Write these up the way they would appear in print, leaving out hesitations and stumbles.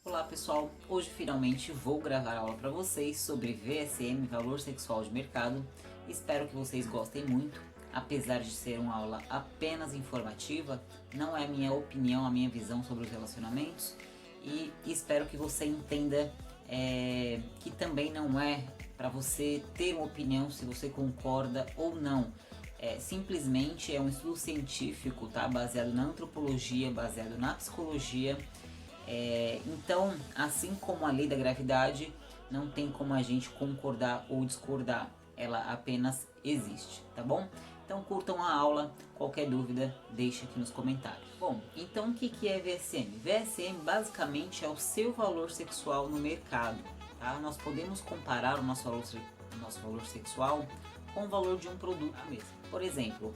Olá pessoal, hoje finalmente vou gravar aula para vocês sobre VSM, Valor Sexual de Mercado. Espero que vocês gostem muito, apesar de ser uma aula apenas informativa, não é a minha opinião, a minha visão sobre os relacionamentos, e espero que você entenda que também não é para você ter uma opinião se você concorda ou não. Simplesmente é um estudo científico, tá? Baseado na antropologia, baseado na psicologia. Então, assim como a lei da gravidade, não tem como a gente concordar ou discordar, ela apenas existe, tá bom? Então curtam a aula, qualquer dúvida deixa aqui nos comentários. Bom, então o que é VSM? VSM basicamente é o seu valor sexual no mercado, tá? Nós podemos comparar o nosso valor sexual com o valor de um produto mesmo. Por exemplo,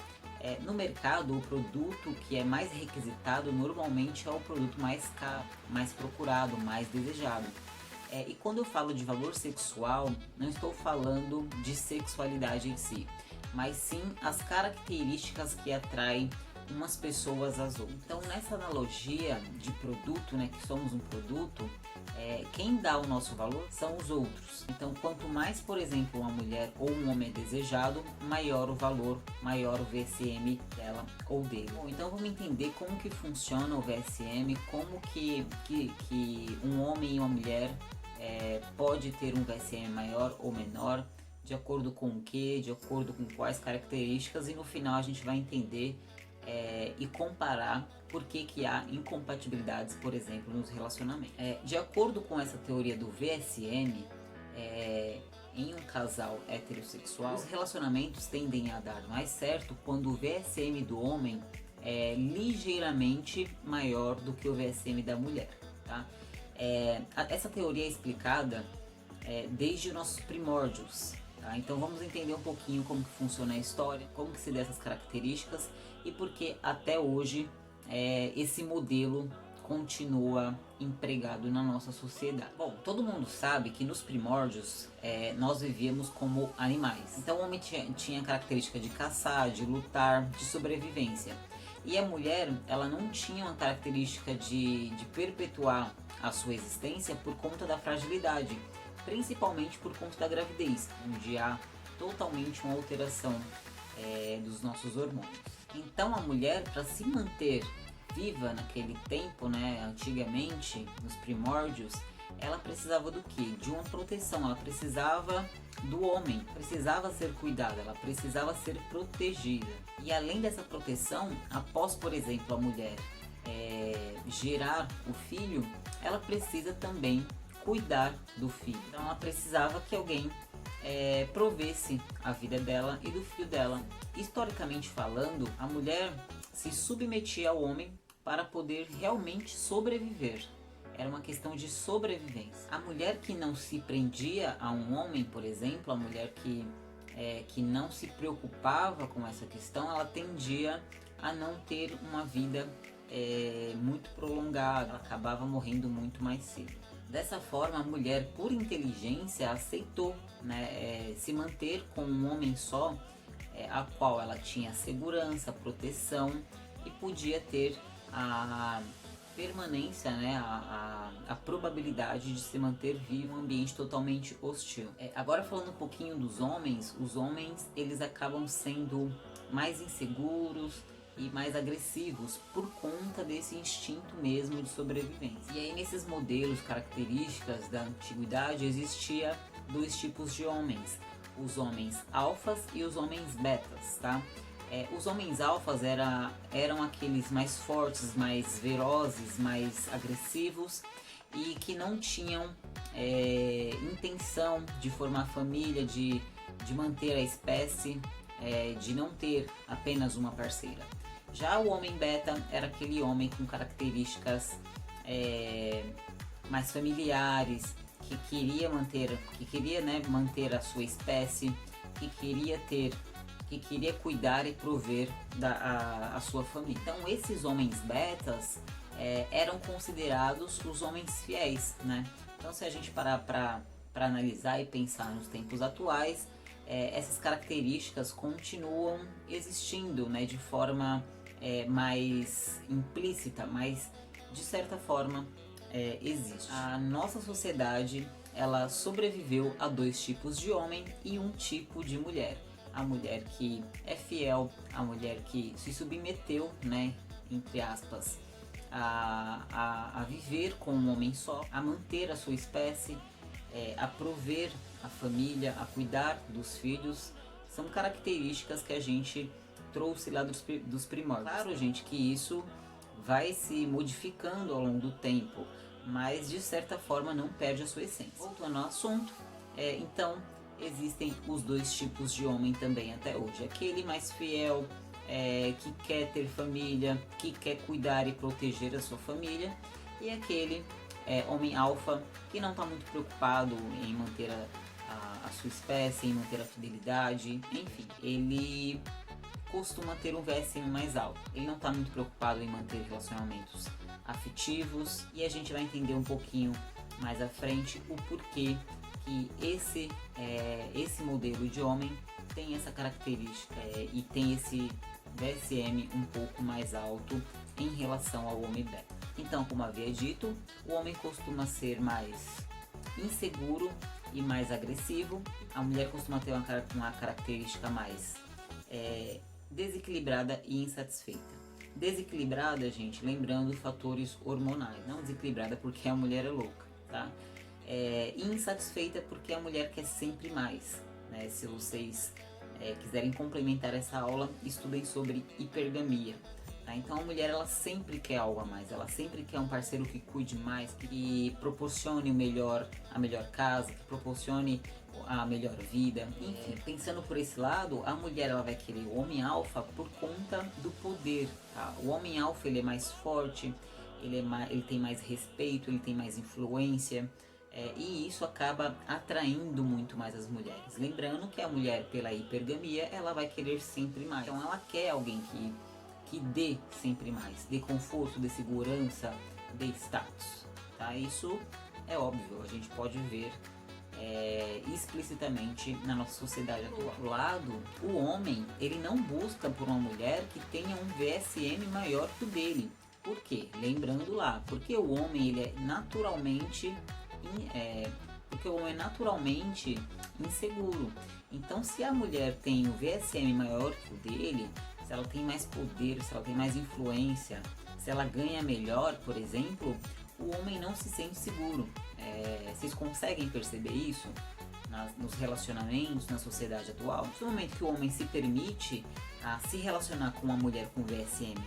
no mercado, o produto que é mais requisitado normalmente é o produto mais caro, mais procurado, mais desejado. E quando eu falo de valor sexual, não estou falando de sexualidade em si, mas sim as características que atraem umas pessoas às outras. Então, nessa analogia de produto, né, que somos um produto, quem dá o nosso valor são os outros. Então, quanto mais, por exemplo, uma mulher ou um homem é desejado, maior o valor, maior o VSM dela ou dele. Bom, então vamos entender como que funciona o VSM, como que um homem e uma mulher pode ter um VSM maior ou menor, de acordo com o que, de acordo com quais características, e no final a gente vai entender e comparar por que há incompatibilidades, por exemplo, nos relacionamentos. De acordo com essa teoria do VSM, em um casal heterossexual, os relacionamentos tendem a dar mais certo quando o VSM do homem é ligeiramente maior do que o VSM da mulher, tá? Essa teoria é explicada desde os nossos primórdios. Tá? Então vamos entender um pouquinho como que funciona a história, como que se dá essas características e por que até hoje esse modelo continua empregado na nossa sociedade. Bom, todo mundo sabe que nos primórdios nós vivíamos como animais. Então o homem tinha a característica de caçar, de lutar, de sobrevivência. E a mulher, ela não tinha uma característica de perpetuar a sua existência por conta da fragilidade, principalmente por conta da gravidez, onde há totalmente uma alteração dos nossos hormônios. Então a mulher, para se manter viva naquele tempo, né, antigamente, nos primórdios, ela precisava do que? De uma proteção, ela precisava do homem, precisava ser cuidada, ela precisava ser protegida. E além dessa proteção, após, por exemplo, a mulher gerar o filho, ela precisa também cuidar do filho. Então ela precisava que alguém provesse a vida dela e do filho dela. Historicamente falando, a mulher se submetia ao homem para poder realmente sobreviver. Era uma questão de sobrevivência. A mulher que não se prendia a um homem, por exemplo, a mulher que não se preocupava com essa questão, ela tendia a não ter uma vida muito prolongada, ela acabava morrendo muito mais cedo. Dessa forma, a mulher, por inteligência, aceitou, né, se manter com um homem só, a qual ela tinha segurança, proteção e podia ter a permanência, né, a probabilidade de se manter vivo em um ambiente totalmente hostil. Agora falando um pouquinho dos homens, os homens eles acabam sendo mais inseguros e mais agressivos por conta desse instinto mesmo de sobrevivência. E aí nesses modelos, características da antiguidade, existia dois tipos de homens: os homens alfas e os homens betas, tá? Os homens alfas eram aqueles mais fortes, mais velozes, mais agressivos e que não tinham intenção de formar família, de manter a espécie, de não ter apenas uma parceira. Já o homem beta era aquele homem com características mais familiares, que queria manter a sua espécie, que queria cuidar e prover a sua família. Então esses homens betas eram considerados os homens fiéis, né? Então se a gente parar para analisar e pensar nos tempos atuais, essas características continuam existindo, né, de forma mais implícita, mas de certa forma existe. A nossa sociedade, ela sobreviveu a dois tipos de homem e um tipo de mulher. A mulher que é fiel, a mulher que se submeteu, né, entre aspas, a viver com um homem só, a manter a sua espécie, a prover a família, a cuidar dos filhos. São características que a gente trouxe lá dos primórdios. Claro, gente, que isso vai se modificando ao longo do tempo, mas de certa forma não perde a sua essência. Voltando ao assunto, então existem os dois tipos de homem também até hoje. Aquele mais fiel, que quer ter família, que quer cuidar e proteger a sua família, e aquele homem alfa que não está muito preocupado em manter a sua espécie, em manter a fidelidade, enfim, ele costuma ter um VSM mais alto. Ele não está muito preocupado em manter relacionamentos afetivos, e a gente vai entender um pouquinho mais à frente o porquê que esse modelo de homem tem essa característica e tem esse VSM um pouco mais alto em relação ao homem beta. Então, como havia dito, o homem costuma ser mais inseguro e mais agressivo. A mulher costuma ter uma característica mais desequilibrada e insatisfeita. Desequilibrada, gente, lembrando fatores hormonais. Não desequilibrada porque a mulher é louca, tá? Insatisfeita porque a mulher quer sempre mais, né? Se vocês quiserem complementar essa aula, estudem sobre hipergamia. Tá? Então a mulher, ela sempre quer algo a mais, ela sempre quer um parceiro que cuide mais, que proporcione a melhor casa, que proporcione a melhor vida. Enfim, pensando por esse lado, a mulher, ela vai querer o homem alfa por conta do poder. Tá? O homem alfa, ele é mais forte, ele tem mais respeito, ele tem mais influência. E isso acaba atraindo muito mais as mulheres. Lembrando que a mulher, pela hipergamia, ela vai querer sempre mais. Então ela quer alguém que dê sempre mais, dê conforto, dê segurança, dê status. Tá? Isso é óbvio, a gente pode ver explicitamente na nossa sociedade atual. Do outro lado, o homem, ele não busca por uma mulher que tenha um VSM maior que o dele. Por quê? Lembrando lá, porque o homem, ele é naturalmente inseguro. Então, se a mulher tem o VSM maior que o dele, se ela tem mais poder, se ela tem mais influência, se ela ganha melhor, por exemplo, o homem não se sente seguro. Vocês conseguem perceber isso nos relacionamentos, na sociedade atual? No momento que o homem se permite a se relacionar com uma mulher com VSM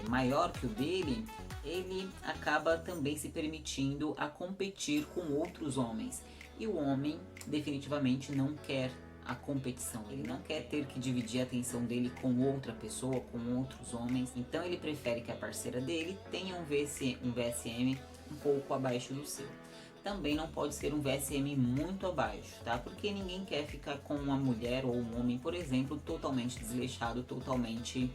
maior que o dele, ele acaba também se permitindo a competir com outros homens. E o homem definitivamente não quer a competição, ele não quer ter que dividir a atenção dele com outra pessoa, com outros homens. Então ele prefere que a parceira dele tenha um VSM um pouco abaixo do seu. Também não pode ser um VSM muito abaixo, tá? Porque ninguém quer ficar com uma mulher ou um homem, por exemplo, totalmente desleixado, totalmente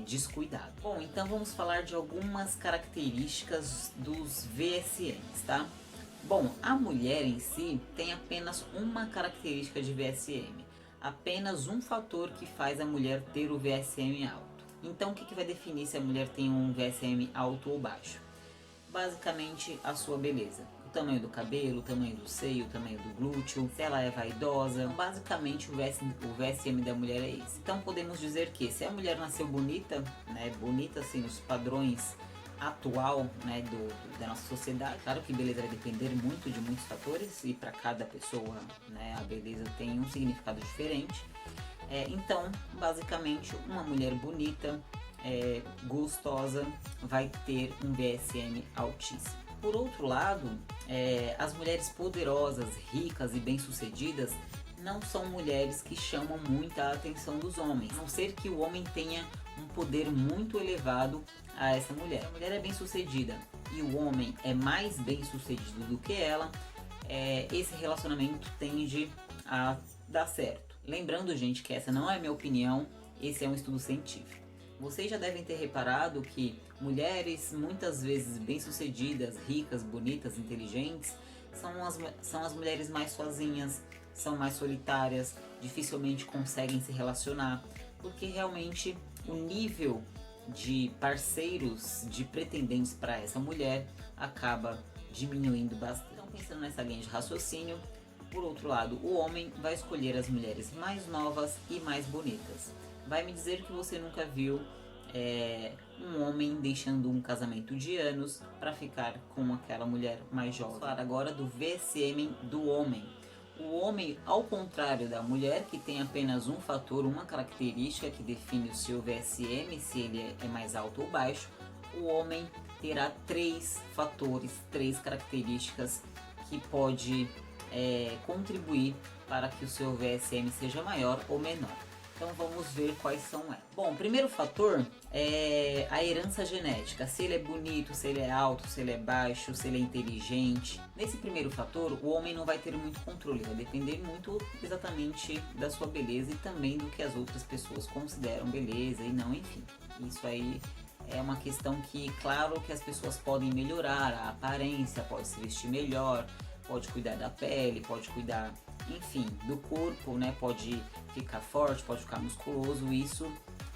descuidado. Bom, então vamos falar de algumas características dos VSMs, tá? Bom, a mulher em si tem apenas uma característica de VSM, apenas um fator que faz a mulher ter o VSM alto. Então o que vai definir se a mulher tem um VSM alto ou baixo? Basicamente a sua beleza. O tamanho do cabelo, o tamanho do seio, o tamanho do glúteo, se ela é vaidosa. Então, basicamente o VSM da mulher é esse. Então podemos dizer que se a mulher nasceu bonita, né, bonita assim nos padrões atual, né, da nossa sociedade, claro que beleza vai depender muito de muitos fatores e para cada pessoa, né, a beleza tem um significado diferente. Então basicamente uma mulher bonita, gostosa, vai ter um VSM altíssimo. Por outro lado, as mulheres poderosas, ricas e bem-sucedidas não são mulheres que chamam muita atenção dos homens, a não ser que o homem tenha um poder muito elevado a essa mulher. Se a mulher é bem-sucedida e o homem é mais bem-sucedido do que ela, esse relacionamento tende a dar certo. Lembrando, gente, que essa não é a minha opinião, esse é um estudo científico. Vocês já devem ter reparado que mulheres muitas vezes bem-sucedidas, ricas, bonitas, inteligentes, são as mulheres mais sozinhas, são mais solitárias, dificilmente conseguem se relacionar, porque realmente o nível de parceiros, de pretendentes para essa mulher acaba diminuindo bastante. Então, pensando nessa linha de raciocínio, por outro lado, o homem vai escolher as mulheres mais novas e mais bonitas. Vai me dizer que você nunca viu um homem deixando um casamento de anos para ficar com aquela mulher mais jovem. Vamos falar agora do VSM do homem. O homem, ao contrário da mulher, que tem apenas um fator, uma característica que define o seu VSM, se ele é mais alto ou baixo, o homem terá 3 fatores, 3 características que pode contribuir para que o seu VSM seja maior ou menor. Então vamos ver quais são elas. Bom, o primeiro fator é a herança genética. Se ele é bonito, se ele é alto, se ele é baixo, se ele é inteligente. Nesse primeiro fator, o homem não vai ter muito controle. Vai depender muito exatamente da sua beleza e também do que as outras pessoas consideram beleza e não, enfim. Isso aí é uma questão que, claro, que as pessoas podem melhorar a aparência, pode se vestir melhor, pode cuidar da pele, pode cuidar, enfim, do corpo, né? Pode ficar forte, pode ficar musculoso, isso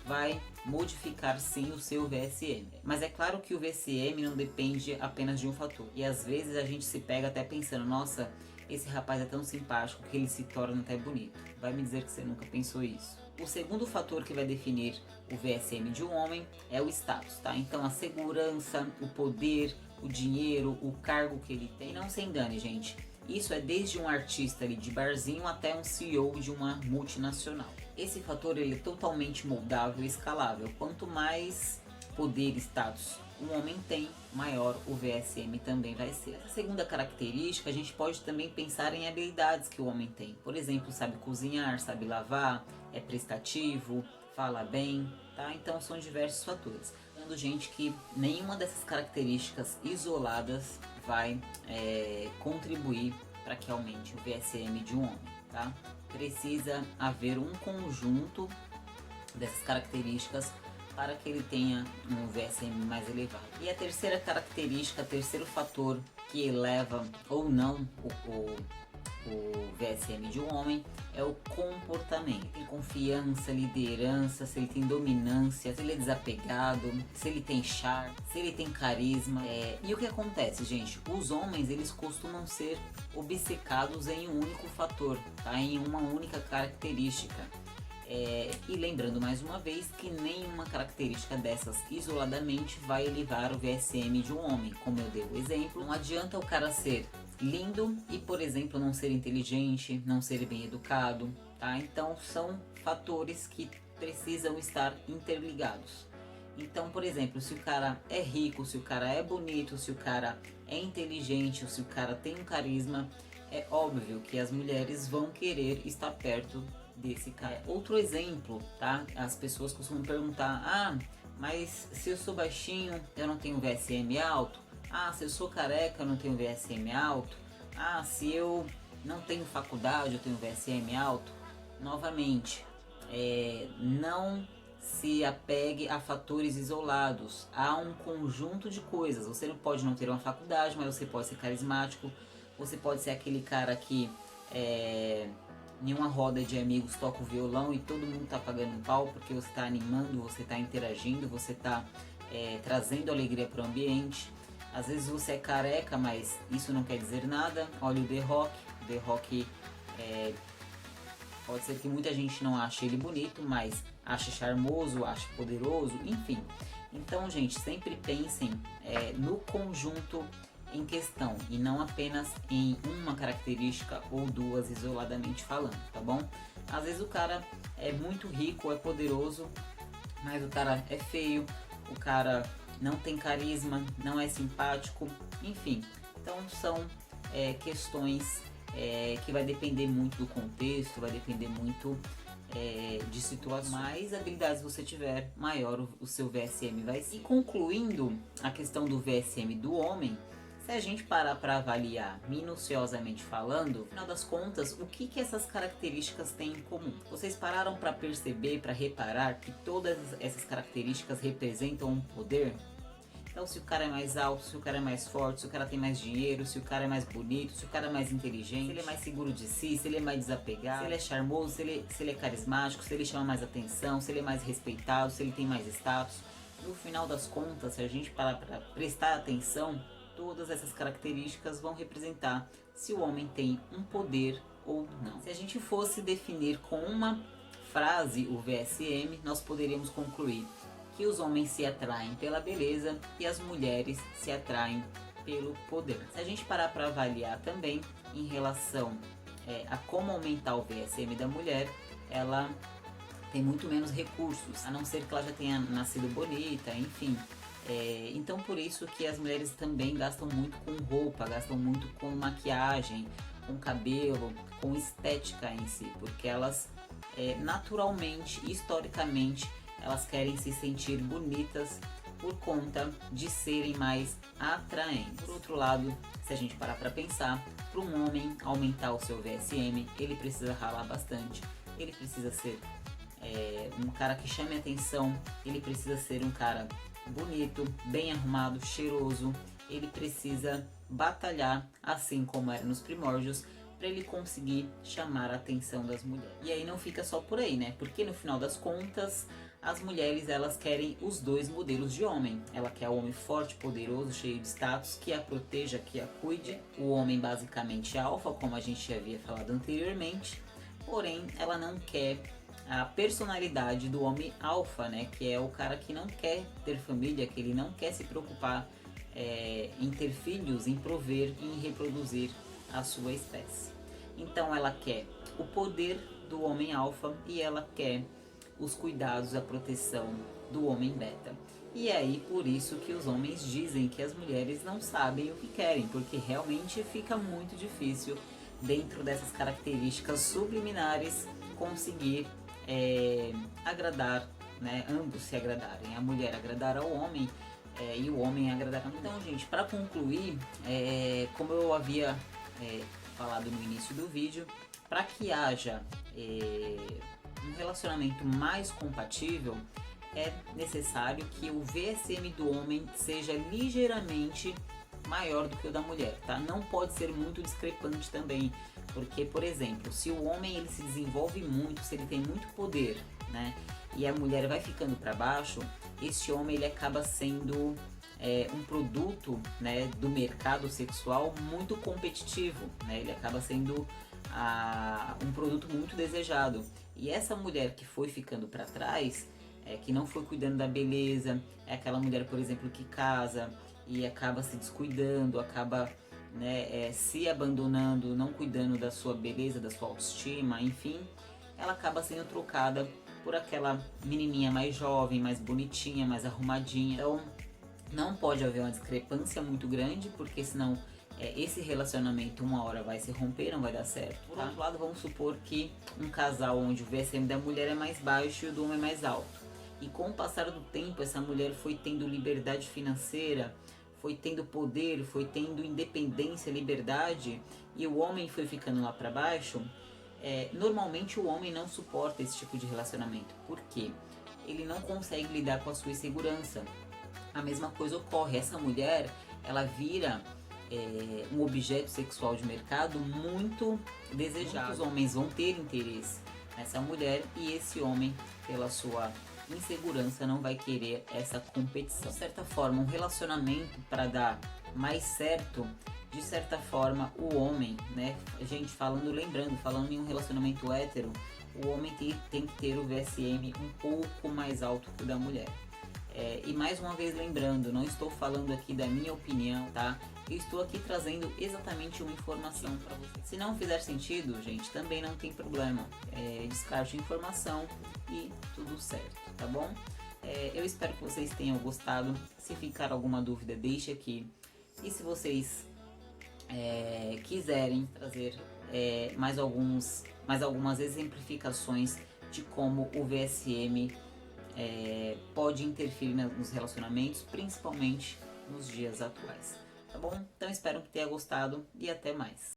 vai modificar sim o seu VSM. Mas é claro que o VSM não depende apenas de um fator. E às vezes a gente se pega até pensando, nossa, esse rapaz é tão simpático que ele se torna até bonito. Vai me dizer que você nunca pensou isso. O segundo fator que vai definir o VSM de um homem é o status, tá? Então a segurança, o poder, o dinheiro, o cargo que ele tem. Não se engane, gente. Isso é desde um artista ali de barzinho até um CEO de uma multinacional. Esse fator ele é totalmente moldável e escalável. Quanto mais poder e status um homem tem, maior o VSM também vai ser. A segunda característica, a gente pode também pensar em habilidades que o homem tem. Por exemplo, sabe cozinhar, sabe lavar, é prestativo, fala bem, tá? Então são diversos fatores. Lembrando, gente, que nenhuma dessas características isoladas vai contribuir para que aumente o VSM de um homem, tá? Precisa haver um conjunto dessas características para que ele tenha um VSM mais elevado. E a terceira característica, terceiro fator que eleva ou não o VSM de um homem é o comportamento. Tem confiança, liderança, se ele tem dominância, se ele é desapegado, se ele tem charme, se ele tem carisma. E o que acontece, gente? Os homens, eles costumam ser obcecados em um único fator, tá? Em uma única característica. E lembrando mais uma vez que nenhuma característica dessas isoladamente vai elevar o VSM de um homem. Como eu dei o exemplo, não adianta o cara ser lindo e, por exemplo, não ser inteligente, não ser bem educado, tá? Então são fatores que precisam estar interligados. Então, por exemplo, se o cara é rico, se o cara é bonito, se o cara é inteligente, ou se o cara tem um carisma, é óbvio que as mulheres vão querer estar perto desse cara. Outro exemplo, tá? As pessoas costumam perguntar, mas se eu sou baixinho, eu não tenho VSM alto? Se eu sou careca, eu não tenho VSM alto? Se eu não tenho faculdade, eu tenho VSM alto? Novamente, não se apegue a fatores isolados. Há um conjunto de coisas. Você não pode não ter uma faculdade, mas você pode ser carismático. Você pode ser aquele cara que em uma roda de amigos toca o violão e todo mundo tá pagando um pau porque você tá animando, você tá interagindo, você tá trazendo alegria para o ambiente. Às vezes você é careca, mas isso não quer dizer nada. Olha o The Rock. The Rock pode ser que muita gente não ache ele bonito, mas ache charmoso, ache poderoso, enfim. Então, gente, sempre pensem no conjunto em questão e não apenas em uma característica ou duas isoladamente falando, tá bom? Às vezes o cara é muito rico, é poderoso, mas o cara é feio, o cara não tem carisma, não é simpático, enfim. Então são questões que vai depender muito do contexto, vai depender muito de situações. Mais habilidades você tiver, maior o seu VSM vai ser. E concluindo a questão do VSM do homem, se a gente parar para avaliar minuciosamente falando, no final das contas, o que essas características têm em comum? Vocês pararam para perceber, para reparar que todas essas características representam um poder? Então, se o cara é mais alto, se o cara é mais forte, se o cara tem mais dinheiro, se o cara é mais bonito, se o cara é mais inteligente, se ele é mais seguro de si, se ele é mais desapegado, se ele é charmoso, se ele é carismático, se ele chama mais atenção, se ele é mais respeitado, se ele tem mais status. No final das contas, se a gente parar para prestar atenção, Todas essas características vão representar se o homem tem um poder ou não. Se a gente fosse definir com uma frase o VSM, nós poderíamos concluir que os homens se atraem pela beleza e as mulheres se atraem pelo poder. Se a gente parar para avaliar também em relação a como aumentar o VSM da mulher, ela tem muito menos recursos, a não ser que ela já tenha nascido bonita, enfim. Então por isso que as mulheres também gastam muito com roupa, gastam muito com maquiagem, com cabelo, com estética em si, porque elas naturalmente, historicamente, elas querem se sentir bonitas por conta de serem mais atraentes. Por outro lado, se a gente parar para pensar, para um homem aumentar o seu VSM, ele precisa ralar bastante, ele precisa ser um cara que chame atenção, ele precisa ser um cara bonito, bem arrumado, cheiroso, ele precisa batalhar, assim como era nos primórdios, para ele conseguir chamar a atenção das mulheres. E aí não fica só por aí, né? Porque no final das contas, as mulheres elas querem os dois modelos de homem. Ela quer o homem forte, poderoso, cheio de status, que a proteja, que a cuide. O homem basicamente alfa, como a gente já havia falado anteriormente. Porém, ela não quer a personalidade do homem alfa, né? Que é o cara que não quer ter família, que ele não quer se preocupar em ter filhos, em prover, em reproduzir a sua espécie. Então ela quer o poder do homem alfa e ela quer os cuidados, a proteção do homem beta. E é aí por isso que os homens dizem que as mulheres não sabem o que querem, porque realmente fica muito difícil, dentro dessas características subliminares, conseguir agradar, né, ambos se agradarem, a mulher agradar ao homem e o homem agradar a mulher. Então, gente, para concluir, como eu havia falado no início do vídeo, para que haja um relacionamento mais compatível, é necessário que o VSM do homem seja ligeiramente maior do que o da mulher, tá? Não pode ser muito discrepante também, porque, por exemplo, se o homem ele se desenvolve muito, se ele tem muito poder, né, e a mulher vai ficando para baixo, esse homem ele acaba sendo um produto, né, do mercado sexual muito competitivo, né? Ele acaba sendo um produto muito desejado. E essa mulher que foi ficando para trás, que não foi cuidando da beleza, é aquela mulher, por exemplo, que casa e acaba se descuidando, acaba, né, se abandonando, não cuidando da sua beleza, da sua autoestima, enfim, ela acaba sendo trocada por aquela menininha mais jovem, mais bonitinha, mais arrumadinha. Então não pode haver uma discrepância muito grande, porque senão esse relacionamento uma hora vai se romper, não vai dar certo. Por outro lado, vamos supor que um casal onde o VSM da mulher é mais baixo e o do homem é mais alto. E com o passar do tempo, essa mulher foi tendo liberdade financeira, foi tendo poder, foi tendo independência, liberdade, e o homem foi ficando lá para baixo. Normalmente o homem não suporta esse tipo de relacionamento. Por quê? Ele não consegue lidar com a sua insegurança. A mesma coisa ocorre, essa mulher, ela vira um objeto sexual de mercado muito desejado. Muitos homens vão ter interesse nessa mulher e esse homem, pela sua insegurança, não vai querer essa competição. De certa forma, um relacionamento para dar mais certo, de certa forma, o homem, né, gente, falando em um relacionamento hétero, o homem tem que ter o VSM um pouco mais alto que o da mulher. E mais uma vez lembrando, não estou falando aqui da minha opinião, tá? Eu estou aqui trazendo exatamente uma informação para vocês. Se não fizer sentido, gente, também não tem problema. Descarte a informação e tudo certo, tá bom? Eu espero que vocês tenham gostado. Se ficar alguma dúvida, deixe aqui. E se vocês quiserem trazer mais algumas exemplificações de como o VSM pode interferir nos relacionamentos, principalmente nos dias atuais, tá bom? Então espero que tenha gostado e até mais.